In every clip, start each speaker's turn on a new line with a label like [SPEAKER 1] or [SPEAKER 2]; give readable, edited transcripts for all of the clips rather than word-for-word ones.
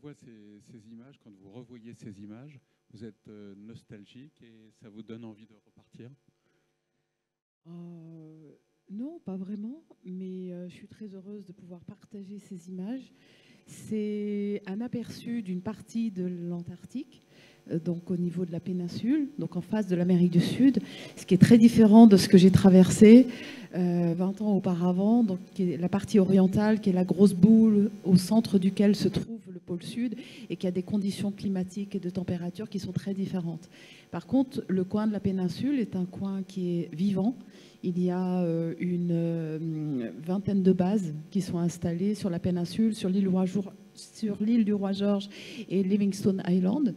[SPEAKER 1] revoit ces images, quand vous revoyez ces images, vous êtes nostalgique et ça vous donne envie de repartir?
[SPEAKER 2] Non, pas vraiment, mais je suis très heureuse de pouvoir partager ces images. C'est un aperçu d'une partie de l'Antarctique, donc au niveau de la péninsule, donc en face de l'Amérique du Sud, ce qui est très différent de ce que j'ai traversé 20 ans auparavant, donc qui est la partie orientale, qui est la grosse boule au centre duquel se trouve le pôle Sud et qui a des conditions climatiques et de température qui sont très différentes. Par contre, le coin de la péninsule est un coin qui est vivant. Il y a une vingtaine de bases qui sont installées sur la péninsule, sur l'île du Roi-George et Livingstone Island.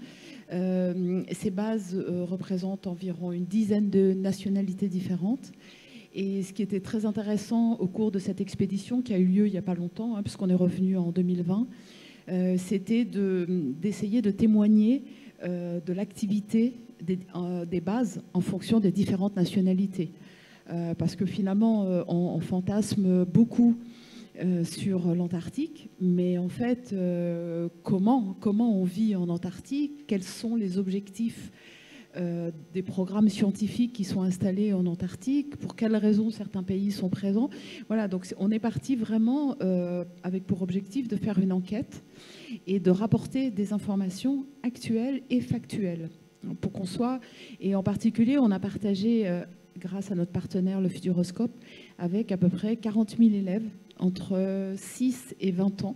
[SPEAKER 2] Ces bases représentent environ une dizaine de nationalités différentes. Et ce qui était très intéressant au cours de cette expédition, qui a eu lieu il n'y a pas longtemps, puisqu'on est revenu en 2020, c'était d'essayer de témoigner de l'activité des bases en fonction des différentes nationalités. Parce que finalement, on fantasme beaucoup sur l'Antarctique, mais en fait, comment on vit en Antarctique? Quels sont les objectifs des programmes scientifiques qui sont installés en Antarctique? Pour quelles raisons certains pays sont présents? Voilà, donc on est parti vraiment avec pour objectif de faire une enquête et de rapporter des informations actuelles et factuelles pour qu'on soit... Et en particulier, on a partagé... grâce à notre partenaire, le Futuroscope, avec à peu près 40 000 élèves entre 6 et 20 ans,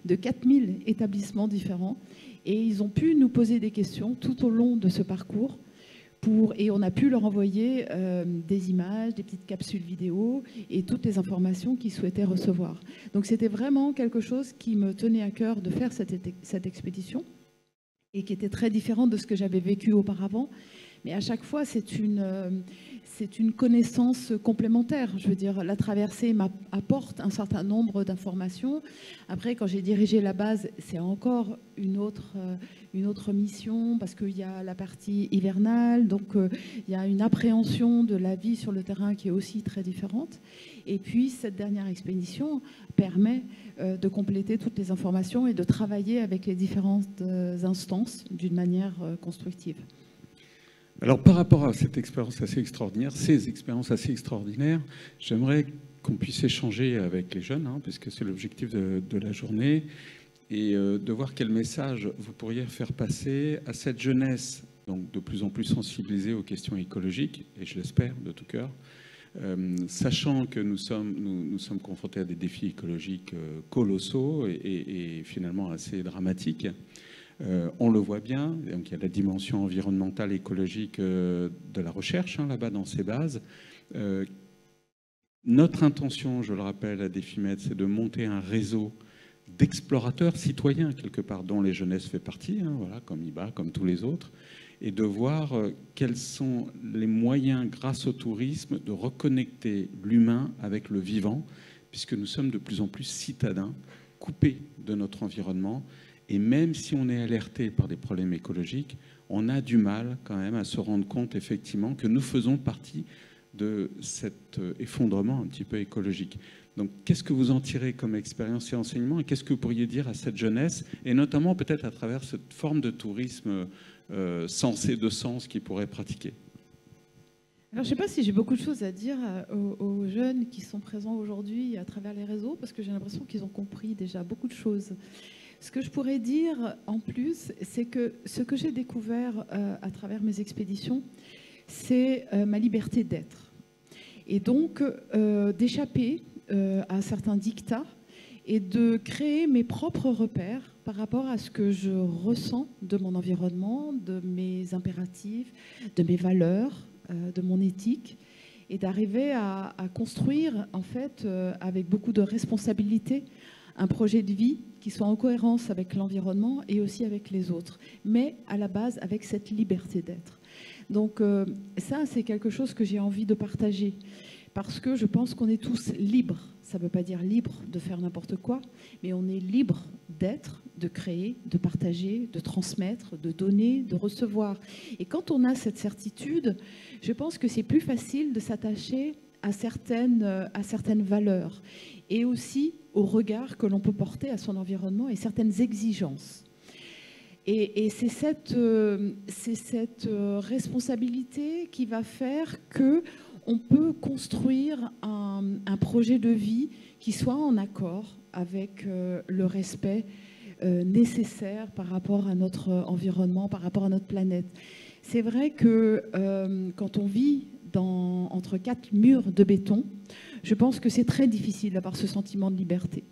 [SPEAKER 2] de 4 000 établissements différents. Et ils ont pu nous poser des questions tout au long de ce parcours. Et on a pu leur envoyer des images, des petites capsules vidéo et toutes les informations qu'ils souhaitaient recevoir. Donc c'était vraiment quelque chose qui me tenait à cœur de faire cette expédition et qui était très différente de ce que j'avais vécu auparavant. Mais à chaque fois, c'est une connaissance complémentaire. Je veux dire, la traversée m'apporte un certain nombre d'informations. Après, quand j'ai dirigé la base, c'est encore une autre mission, parce qu'il y a la partie hivernale, donc il y a une appréhension de la vie sur le terrain qui est aussi très différente. Et puis, cette dernière expédition permet de compléter toutes les informations et de travailler avec les différentes instances d'une manière constructive.
[SPEAKER 1] Alors, par rapport à cette expérience assez extraordinaire, ces expériences assez extraordinaires, j'aimerais qu'on puisse échanger avec les jeunes, puisque c'est l'objectif de la journée, et de voir quel message vous pourriez faire passer à cette jeunesse, donc de plus en plus sensibilisée aux questions écologiques, et je l'espère de tout cœur, sachant que nous sommes confrontés à des défis écologiques colossaux et finalement assez dramatiques. On le voit bien, donc il y a la dimension environnementale, écologique de la recherche là-bas dans ces bases. Notre intention, je le rappelle à Défimed, c'est de monter un réseau d'explorateurs citoyens, quelque part, dont les jeunesses fait partie, voilà, comme IBA, comme tous les autres, et de voir quels sont les moyens, grâce au tourisme, de reconnecter l'humain avec le vivant, puisque nous sommes de plus en plus citadins, coupés de notre environnement. Et même si on est alerté par des problèmes écologiques, on a du mal quand même à se rendre compte effectivement que nous faisons partie de cet effondrement un petit peu écologique. Donc qu'est-ce que vous en tirez comme expérience et enseignement, et qu'est-ce que vous pourriez dire à cette jeunesse, et notamment peut-être à travers cette forme de tourisme sensé de sens qu'ils pourraient pratiquer?
[SPEAKER 2] Alors, je ne sais pas si j'ai beaucoup de choses à dire aux jeunes qui sont présents aujourd'hui à travers les réseaux, parce que j'ai l'impression qu'ils ont compris déjà beaucoup de choses. Ce que je pourrais dire en plus, c'est que ce que j'ai découvert à travers mes expéditions, c'est ma liberté d'être. Et donc, d'échapper à certains dictats et de créer mes propres repères par rapport à ce que je ressens de mon environnement, de mes impératifs, de mes valeurs, de mon éthique, et d'arriver à construire, en fait, avec beaucoup de responsabilité, un projet de vie qui soit en cohérence avec l'environnement et aussi avec les autres, mais à la base avec cette liberté d'être. Donc ça, c'est quelque chose que j'ai envie de partager, parce que je pense qu'on est tous libres. Ça ne veut pas dire libre de faire n'importe quoi, mais on est libre d'être, de créer, de partager, de transmettre, de donner, de recevoir. Et quand on a cette certitude, je pense que c'est plus facile de s'attacher à certaines valeurs et aussi au regard que l'on peut porter à son environnement et certaines exigences. Et c'est cette responsabilité qui va faire qu'on peut construire un projet de vie qui soit en accord avec le respect nécessaire par rapport à notre environnement, par rapport à notre planète. C'est vrai que quand on vit entre 4 murs de béton, je pense que c'est très difficile d'avoir ce sentiment de liberté.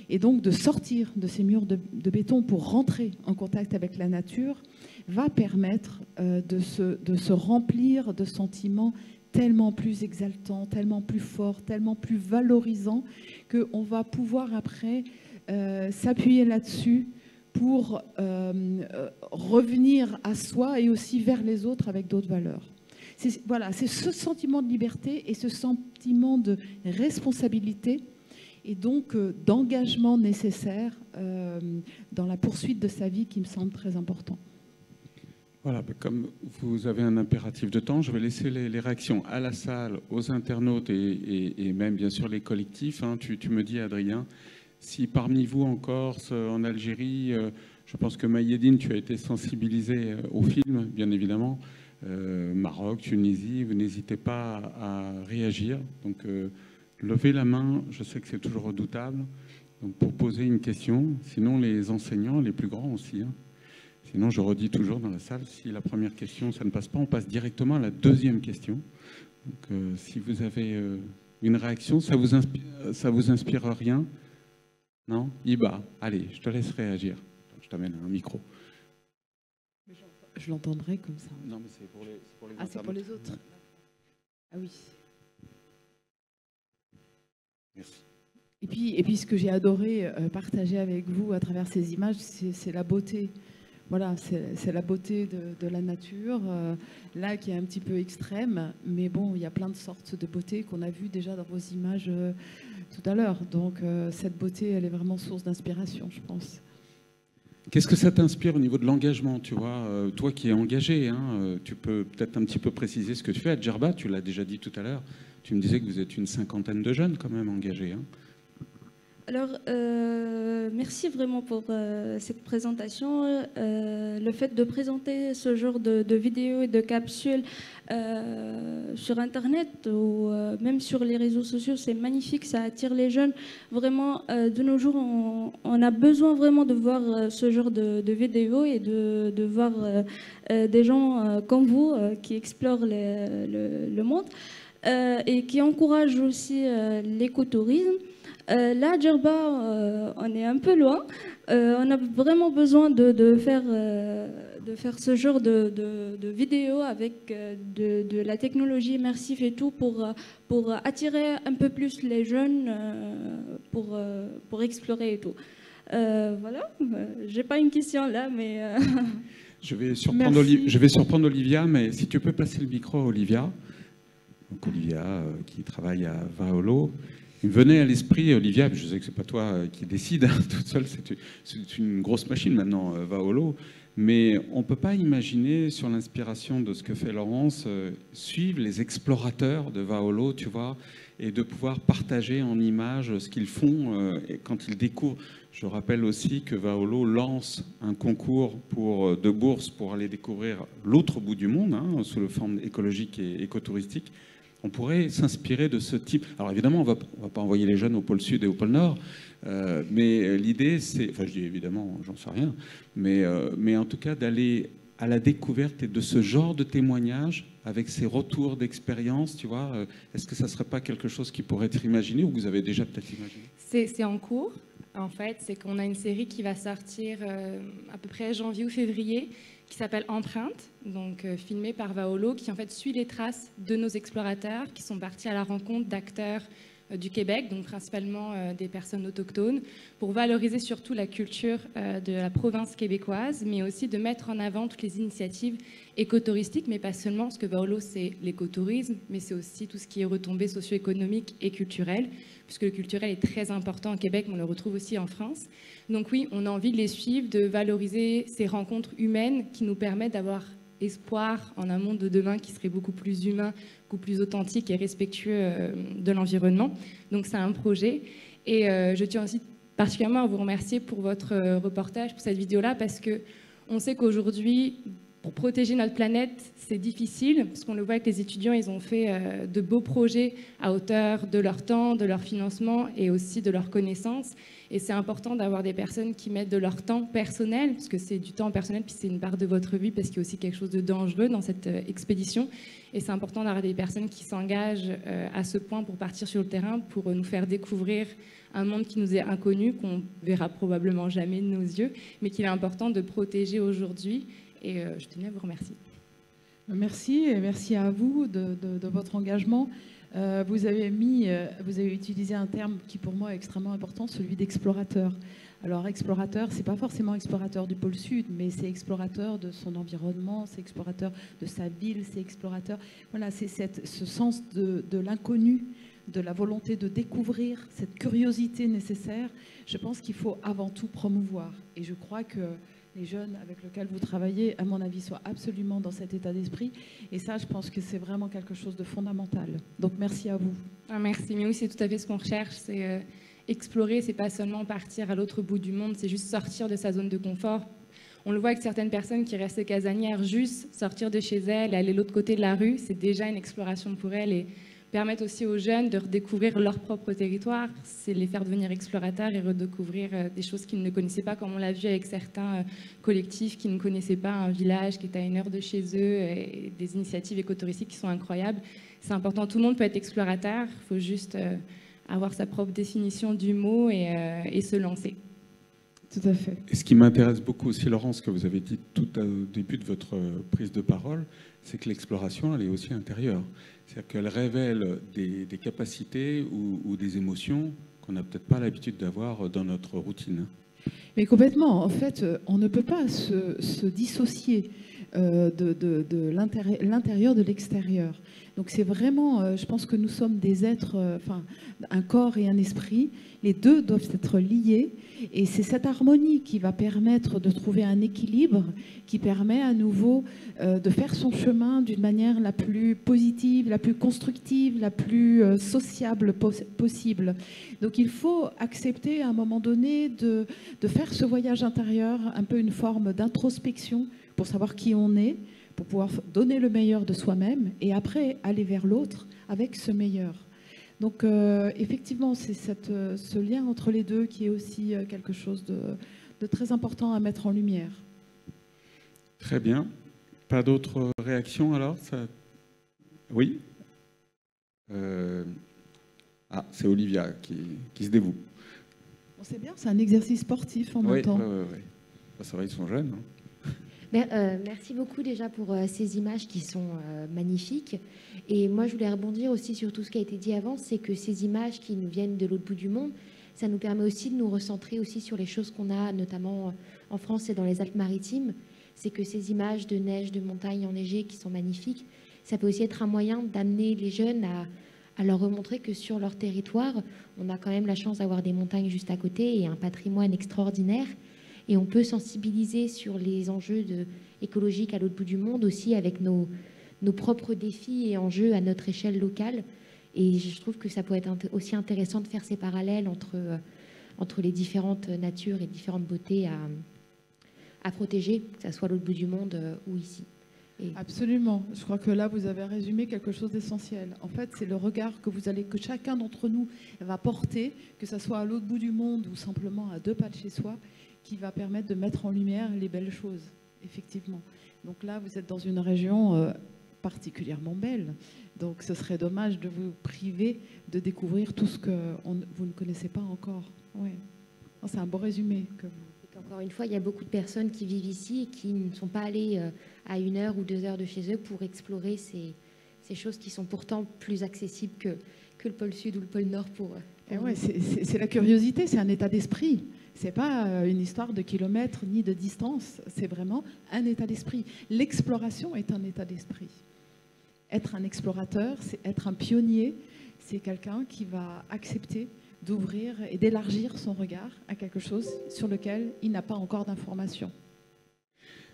[SPEAKER 2] Et donc de sortir de ces murs de béton pour rentrer en contact avec la nature va permettre de se remplir de sentiments tellement plus exaltants, tellement plus forts, tellement plus valorisants, qu'on va pouvoir après s'appuyer là-dessus pour revenir à soi et aussi vers les autres avec d'autres valeurs. Voilà, c'est ce sentiment de liberté et ce sentiment de responsabilité et donc d'engagement nécessaire dans la poursuite de sa vie qui me semble très important.
[SPEAKER 1] Voilà, comme vous avez un impératif de temps, je vais laisser les réactions à la salle, aux internautes et même bien sûr les collectifs. Hein. Tu me dis, Adrien, si parmi vous en Corse, en Algérie, je pense que Mayedine, tu as été sensibilisé au film, bien évidemment, Maroc, Tunisie, vous n'hésitez pas à réagir. Donc levez la main, je sais que c'est toujours redoutable, donc pour poser une question. Sinon, les enseignants, les plus grands aussi. Hein. Sinon, je redis toujours dans la salle, si la première question, ça ne passe pas, on passe directement à la deuxième question. Donc, si vous avez une réaction, ça vous inspire rien? Non? Iba, allez, je te laisse réagir. Je t'amène un micro.
[SPEAKER 2] Je l'entendrai comme ça.
[SPEAKER 1] Non, mais c'est pour les
[SPEAKER 2] Ah, c'est pour les autres.
[SPEAKER 1] Ouais.
[SPEAKER 2] Ah oui.
[SPEAKER 1] Merci.
[SPEAKER 2] Et puis ce que j'ai adoré partager avec vous à travers ces images, c'est la beauté. Voilà, c'est la beauté de la nature, là qui est un petit peu extrême, mais bon, il y a plein de sortes de beauté qu'on a vues déjà dans vos images tout à l'heure. Donc cette beauté, elle est vraiment source d'inspiration, je pense.
[SPEAKER 1] Qu'est-ce que ça t'inspire au niveau de l'engagement, tu vois, toi qui es engagé, hein, tu peux peut-être un petit peu préciser ce que tu fais à Djerba, tu l'as déjà dit tout à l'heure, tu me disais que vous êtes une 50aine de jeunes quand même engagés. Hein.
[SPEAKER 3] Alors, merci vraiment pour cette présentation. Le fait de présenter ce genre de vidéos et de capsules sur Internet ou même sur les réseaux sociaux, c'est magnifique, ça attire les jeunes. Vraiment, de nos jours, on a besoin vraiment de voir ce genre de vidéos et de voir des gens comme vous qui explorent le monde et qui encouragent aussi l'écotourisme. Là, Djerba, on est un peu loin. On a vraiment besoin de faire ce genre de vidéos avec de la technologie immersive et tout pour attirer un peu plus les jeunes pour explorer et tout. Voilà, j'ai pas une question là, mais...
[SPEAKER 1] Je vais surprendre Olivia, mais si tu peux passer le micro à Olivia. Donc Olivia qui travaille à Vaolo. Il me venait à l'esprit, Olivia, je sais que c'est pas toi qui décide, hein, toute seule, c'est une grosse machine maintenant, Vaolo, mais on ne peut pas imaginer, sur l'inspiration de ce que fait Laurence, suivre les explorateurs de Vaolo, tu vois, et de pouvoir partager en images ce qu'ils font quand ils découvrent. Je rappelle aussi que Vaolo lance un concours de bourse pour aller découvrir l'autre bout du monde, hein, sous la forme écologique et écotouristique. On pourrait s'inspirer de ce type. Alors évidemment, on va pas envoyer les jeunes au pôle Sud et au pôle Nord, mais l'idée, c'est, enfin je dis évidemment, j'en sais rien, mais en tout cas d'aller à la découverte de ce genre de témoignages avec ces retours d'expérience, tu vois. Est-ce que ça ne serait pas quelque chose qui pourrait être imaginé ou que vous avez déjà peut-être imaginé?
[SPEAKER 4] C'est en cours. En fait, c'est qu'on a une série qui va sortir à peu près janvier ou février, qui s'appelle Empreinte, donc filmée par Vaolo, qui en fait suit les traces de nos explorateurs qui sont partis à la rencontre d'acteurs du Québec, donc principalement des personnes autochtones, pour valoriser surtout la culture de la province québécoise, mais aussi de mettre en avant toutes les initiatives écotouristiques, mais pas seulement, parce que Vaolo, c'est l'écotourisme, mais c'est aussi tout ce qui est retombées socio-économiques et culturelles, puisque le culturel est très important au Québec, mais on le retrouve aussi en France. Donc oui, on a envie de les suivre, de valoriser ces rencontres humaines qui nous permettent d'avoir espoir en un monde de demain qui serait beaucoup plus humain, beaucoup plus authentique et respectueux de l'environnement. Donc c'est un projet. Et je tiens aussi particulièrement à vous remercier pour votre reportage, pour cette vidéo-là, parce qu'on sait qu'aujourd'hui, pour protéger notre planète, c'est difficile, parce qu'on le voit avec les étudiants, ils ont fait de beaux projets à hauteur de leur temps, de leur financement et aussi de leurs connaissances. Et c'est important d'avoir des personnes qui mettent de leur temps personnel, parce que c'est du temps personnel, puis c'est une part de votre vie, parce qu'il y a aussi quelque chose de dangereux dans cette expédition. Et c'est important d'avoir des personnes qui s'engagent à ce point pour partir sur le terrain, pour nous faire découvrir un monde qui nous est inconnu, qu'on verra probablement jamais de nos yeux, mais qu'il est important de protéger aujourd'hui. Et je tenais à vous remercier.
[SPEAKER 2] Merci, et merci à vous de votre engagement. Vous avez utilisé un terme qui pour moi est extrêmement important, celui d'explorateur. Alors explorateur, c'est pas forcément explorateur du pôle sud, mais c'est explorateur de son environnement, c'est explorateur de sa ville, c'est explorateur. Voilà, c'est ce sens de l'inconnu, de la volonté de découvrir, cette curiosité nécessaire. Je pense qu'il faut avant tout promouvoir. Et je crois que les jeunes avec lesquels vous travaillez, à mon avis, soient absolument dans cet état d'esprit. Et ça, je pense que c'est vraiment quelque chose de fondamental. Donc, merci à vous.
[SPEAKER 4] Ah, merci. Mais oui, c'est tout à fait ce qu'on recherche. C'est explorer, c'est pas seulement partir à l'autre bout du monde, c'est juste sortir de sa zone de confort. On le voit avec certaines personnes qui restent casanières, juste sortir de chez elles, aller de l'autre côté de la rue, c'est déjà une exploration pour elles. Et permettre aussi aux jeunes de redécouvrir leur propre territoire, c'est les faire devenir explorateurs et redécouvrir des choses qu'ils ne connaissaient pas, comme on l'a vu avec certains collectifs qui ne connaissaient pas un village qui est à 1 heure de chez eux, et des initiatives écotouristiques qui sont incroyables. C'est important, tout le monde peut être explorateur, il faut juste avoir sa propre définition du mot et se lancer.
[SPEAKER 2] Tout à fait.
[SPEAKER 1] Et ce qui m'intéresse beaucoup aussi, Laurent, ce que vous avez dit tout au début de votre prise de parole, c'est que l'exploration, elle est aussi intérieure. C'est-à-dire qu'elle révèle des capacités ou des émotions qu'on n'a peut-être pas l'habitude d'avoir dans notre routine.
[SPEAKER 2] Mais complètement. En fait, on ne peut pas se dissocier de l'intérieur de l'extérieur. Donc c'est vraiment, je pense que nous sommes des êtres, un corps et un esprit. Les deux doivent être liés. Et c'est cette harmonie qui va permettre de trouver un équilibre, qui permet à nouveau de faire son chemin d'une manière la plus positive, la plus constructive, la plus sociable possible. Donc il faut accepter à un moment donné de faire ce voyage intérieur, un peu une forme d'introspection pour savoir qui on est, pour pouvoir donner le meilleur de soi-même et après aller vers l'autre avec ce meilleur. Donc effectivement, c'est ce lien entre les deux qui est aussi quelque chose de très important à mettre en lumière.
[SPEAKER 1] Très bien. Pas d'autres réactions alors Oui. Ah, c'est Olivia qui se dévoue.
[SPEAKER 2] Bon, c'est bien, c'est un exercice sportif en même temps.
[SPEAKER 1] Oui. C'est vrai, ils sont jeunes.
[SPEAKER 5] Merci beaucoup déjà pour ces images qui sont magnifiques. Et moi, je voulais rebondir aussi sur tout ce qui a été dit avant, c'est que ces images qui nous viennent de l'autre bout du monde, ça nous permet aussi de nous recentrer aussi sur les choses qu'on a, notamment en France et dans les Alpes-Maritimes. C'est que ces images de neige, de montagnes enneigées qui sont magnifiques, ça peut aussi être un moyen d'amener les jeunes à leur remontrer que sur leur territoire, on a quand même la chance d'avoir des montagnes juste à côté et un patrimoine extraordinaire. Et on peut sensibiliser sur les enjeux écologiques à l'autre bout du monde aussi avec nos propres défis et enjeux à notre échelle locale. Et je trouve que ça peut être aussi intéressant de faire ces parallèles entre les différentes natures et différentes beautés à protéger, que ce soit à l'autre bout du monde ou ici.
[SPEAKER 2] Absolument. Je crois que là, vous avez résumé quelque chose d'essentiel. En fait, c'est le regard que chacun d'entre nous va porter, que ce soit à l'autre bout du monde ou simplement à 2 pas de chez soi, qui va permettre de mettre en lumière les belles choses, effectivement. Donc là, vous êtes dans une région particulièrement belle. Donc ce serait dommage de vous priver de découvrir tout ce que vous ne connaissez pas encore. Ouais. C'est un beau résumé que vous...
[SPEAKER 5] Encore une fois, il y a beaucoup de personnes qui vivent ici et qui ne sont pas allées à 1 heure ou 2 heures de chez eux pour explorer ces choses qui sont pourtant plus accessibles que le pôle Sud ou le pôle Nord pour
[SPEAKER 2] ouais, c'est la curiosité, c'est un état d'esprit. C'est pas une histoire de kilomètres ni de distance, c'est vraiment un état d'esprit. L'exploration est un état d'esprit. Être un explorateur, c'est être un pionnier, c'est quelqu'un qui va accepter d'ouvrir et d'élargir son regard à quelque chose sur lequel il n'a pas encore d'informations.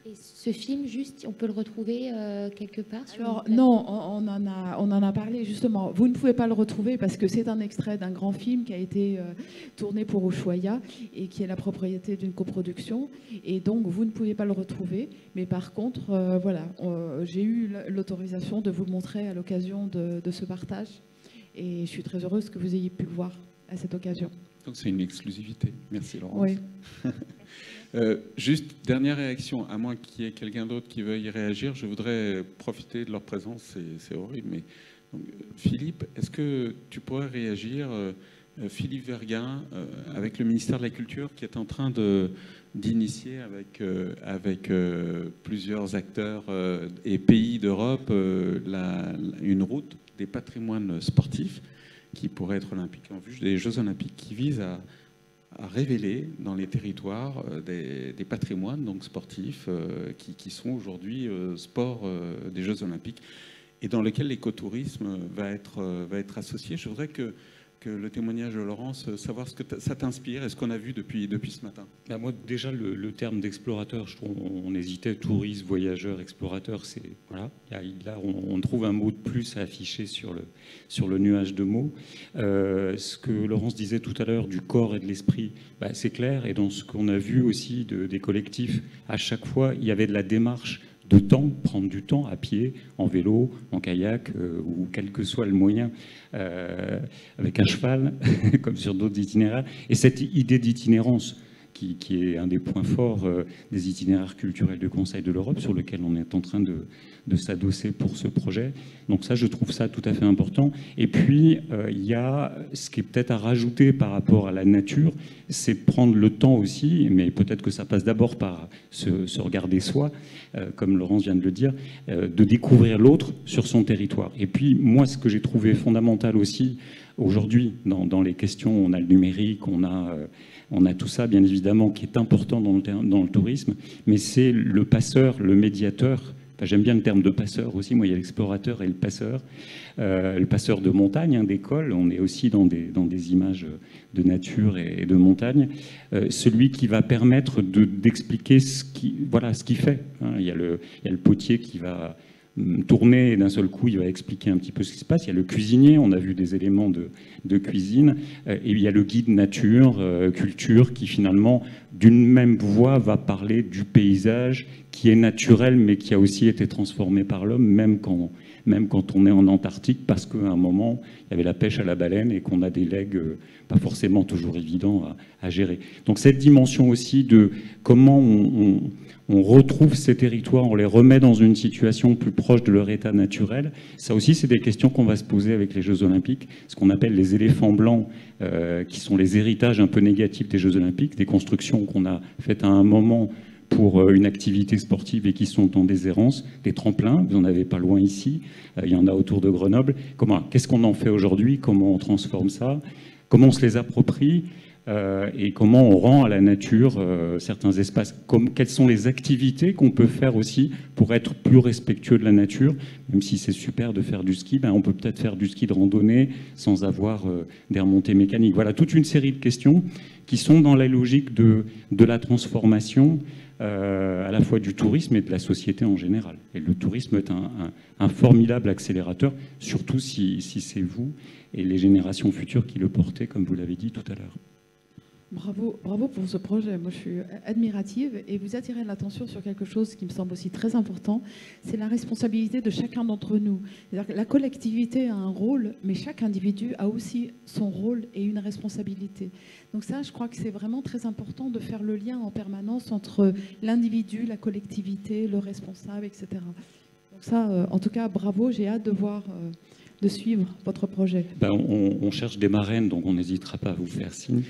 [SPEAKER 5] Et ce film, juste, on peut le retrouver quelque part
[SPEAKER 2] Alors, non, on en a parlé justement. Vous ne pouvez pas le retrouver parce que c'est un extrait d'un grand film qui a été tourné pour Ushuaïa et qui est la propriété d'une coproduction. Et donc, vous ne pouvez pas le retrouver. Mais par contre, voilà, j'ai eu l'autorisation de vous le montrer à l'occasion de ce partage. Et je suis très heureuse que vous ayez pu le voir à cette occasion.
[SPEAKER 1] Donc c'est une exclusivité. Merci Laurence.
[SPEAKER 2] Oui.
[SPEAKER 1] Juste, dernière réaction, à moins qu'il y ait quelqu'un d'autre qui veuille y réagir, je voudrais profiter de leur présence, c'est horrible, mais donc, Philippe, est-ce que tu pourrais réagir, Philippe Verguin, avec le ministère de la Culture, qui est en train d'initier avec plusieurs acteurs et pays d'Europe une route des patrimoines sportifs qui pourrait être olympique en vue des Jeux olympiques, qui vise à révéler dans les territoires des patrimoines donc sportifs qui sont aujourd'hui sport des Jeux olympiques et dans lequel l'écotourisme va être associé. Je voudrais que le témoignage de Laurence, savoir ce que ça t'inspire et ce qu'on a vu depuis ce matin.
[SPEAKER 6] Ben moi, déjà, le terme d'explorateur, je trouve, on hésitait, touriste, voyageur, explorateur, c'est voilà. Là, on trouve un mot de plus à afficher sur le nuage de mots. Ce que Laurence disait tout à l'heure du corps et de l'esprit, ben, c'est clair. Et dans ce qu'on a vu aussi des collectifs, à chaque fois, il y avait de la démarche de temps, prendre du temps à pied, en vélo, en kayak, ou quel que soit le moyen, avec un cheval, comme sur d'autres itinéraires. Et cette idée d'itinérance, qui est un des points forts des itinéraires culturels du Conseil de l'Europe, sur lequel on est en train de s'adosser pour ce projet. Donc ça, je trouve ça tout à fait important. Et puis, il y a ce qui est peut-être à rajouter par rapport à la nature, c'est prendre le temps aussi, mais peut-être que ça passe d'abord par se regarder soi, comme Laurence vient de le dire, de découvrir l'autre sur son territoire. Et puis, moi, ce que j'ai trouvé fondamental aussi, aujourd'hui, dans les questions, on a le numérique, on a tout ça, bien évidemment, qui est important dans le tourisme, mais c'est le passeur, le médiateur. Enfin, j'aime bien le terme de passeur aussi. Moi, il y a l'explorateur et le passeur de montagne, hein, d'école. On est aussi dans des images de nature et de montagne. Celui qui va permettre d'expliquer ce qu'il fait. Hein. Il y a le potier qui va tourner et d'un seul coup, il va expliquer un petit peu ce qui se passe. Il y a le cuisinier, on a vu des éléments de cuisine, et il y a le guide nature, culture, qui finalement, d'une même voix, va parler du paysage qui est naturel, mais qui a aussi été transformé par l'homme, même quand on est en Antarctique, parce qu'à un moment, il y avait la pêche à la baleine et qu'on a des legs pas forcément toujours évidents à gérer. Donc cette dimension aussi de comment on retrouve ces territoires, on les remet dans une situation plus proche de leur état naturel. Ça aussi, c'est des questions qu'on va se poser avec les Jeux Olympiques, ce qu'on appelle les éléphants blancs, qui sont les héritages un peu négatifs des Jeux Olympiques, des constructions qu'on a faites à un moment pour une activité sportive et qui sont en déshérence, des tremplins, vous n'en avez pas loin ici, il y en a autour de Grenoble. Qu'est-ce qu'on en fait aujourd'hui? Comment on transforme ça? Comment on se les approprie? Et comment on rend à la nature certains espaces, quelles sont les activités qu'on peut faire aussi pour être plus respectueux de la nature, même si c'est super de faire du ski, ben on peut peut-être faire du ski de randonnée sans avoir des remontées mécaniques. Voilà, toute une série de questions qui sont dans la logique de la transformation à la fois du tourisme et de la société en général. Et le tourisme est un formidable accélérateur, surtout si c'est vous et les générations futures qui le portez, comme vous l'avez dit tout à l'heure.
[SPEAKER 2] Bravo pour ce projet. Moi, je suis admirative et vous attirez l'attention sur quelque chose qui me semble aussi très important, c'est la responsabilité de chacun d'entre nous. C'est-à-dire que la collectivité a un rôle, mais chaque individu a aussi son rôle et une responsabilité. Donc ça, je crois que c'est vraiment très important de faire le lien en permanence entre l'individu, la collectivité, le responsable, etc. Donc ça, en tout cas, bravo, j'ai hâte de suivre votre projet.
[SPEAKER 6] Ben, on cherche des marraines, donc on n'hésitera pas à vous faire signe.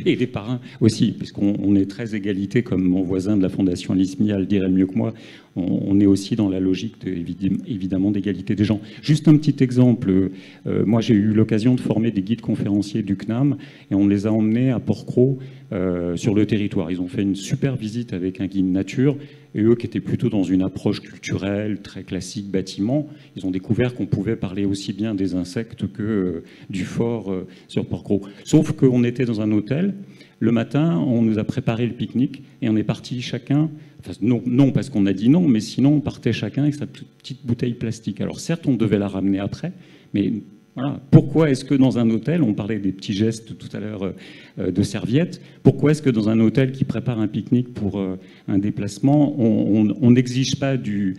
[SPEAKER 6] Et des parrains aussi, puisqu'on est très égalité, comme mon voisin de la Fondation Alice Mia le dirait mieux que moi. On est aussi dans la logique, évidemment, d'égalité des gens. Juste un petit exemple. Moi, j'ai eu l'occasion de former des guides conférenciers du CNAM, et on les a emmenés à Port-Cros sur le territoire. Ils ont fait une super visite avec un guide nature, et eux qui étaient plutôt dans une approche culturelle, très classique, bâtiment, ils ont découvert qu'on pouvait parler aussi bien des insectes que du fort sur Port-Cros. Sauf qu'on était dans un hôtel, le matin, on nous a préparé le pique-nique, et on est parti chacun, enfin, non parce qu'on a dit non, mais sinon on partait chacun avec sa petite bouteille plastique. Alors certes, on devait la ramener après, mais voilà. Pourquoi est-ce que dans un hôtel, on parlait des petits gestes tout à l'heure de serviettes, pourquoi est-ce que dans un hôtel qui prépare un pique-nique pour un déplacement, on n'exige pas du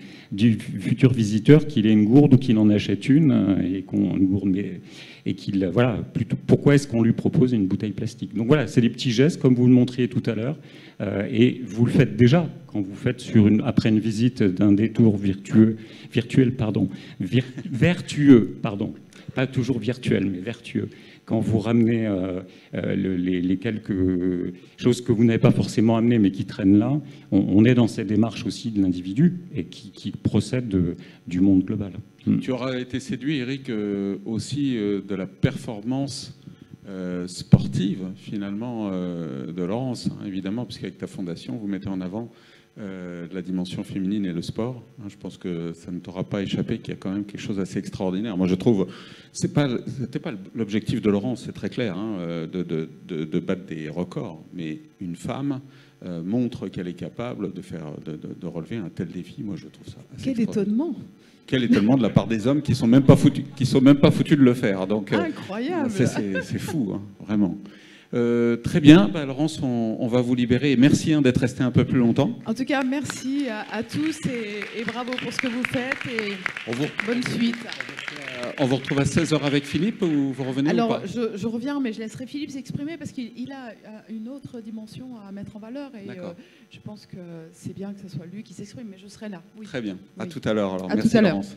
[SPEAKER 6] futur visiteur qu'il ait une gourde ou qu'il en achète une, et qu'il, voilà, plutôt, pourquoi est-ce qu'on lui propose une bouteille plastique? Donc voilà, c'est des petits gestes, comme vous le montriez tout à l'heure, et vous le faites déjà quand vous faites après une visite d'un détour vertueux, pas toujours virtuel, mais vertueux. Quand vous ramenez les quelques choses que vous n'avez pas forcément amenées, mais qui traînent là, on est dans cette démarche aussi de l'individu et qui procède du monde global.
[SPEAKER 1] Tu auras été séduit, Eric, aussi de la performance sportive, finalement, de Laurence, hein, évidemment, puisqu'avec ta fondation, vous mettez en avant la dimension féminine et le sport. Je pense que ça ne t'aura pas échappé qu'il y a quand même quelque chose d'assez extraordinaire. Moi, je trouve, c'était pas l'objectif de Laurence, c'est très clair, hein, de battre des records, mais une femme montre qu'elle est capable de relever un tel défi. Moi, je trouve ça assez
[SPEAKER 2] Quel étonnement!
[SPEAKER 1] Quel étonnement de la part des hommes qui sont même pas foutus de le faire. Donc,
[SPEAKER 2] incroyable!
[SPEAKER 1] C'est fou, hein, vraiment. Très bien, Laurence, on va vous libérer. Et merci d'être resté un peu plus longtemps.
[SPEAKER 2] En tout cas, merci à tous et bravo pour ce que vous faites et bonne suite.
[SPEAKER 1] On vous retrouve à 16h avec Philippe ou vous revenez?
[SPEAKER 2] Alors,
[SPEAKER 1] ou pas?
[SPEAKER 2] je reviens, mais je laisserai Philippe s'exprimer parce qu'il a une autre dimension à mettre en valeur et je pense que c'est bien que ce soit lui qui s'exprime, mais je serai là. Oui.
[SPEAKER 1] Très bien. À
[SPEAKER 2] Oui.
[SPEAKER 1] tout à l'heure. Alors,
[SPEAKER 2] à
[SPEAKER 1] merci
[SPEAKER 2] tout à l'heure.
[SPEAKER 1] Laurence.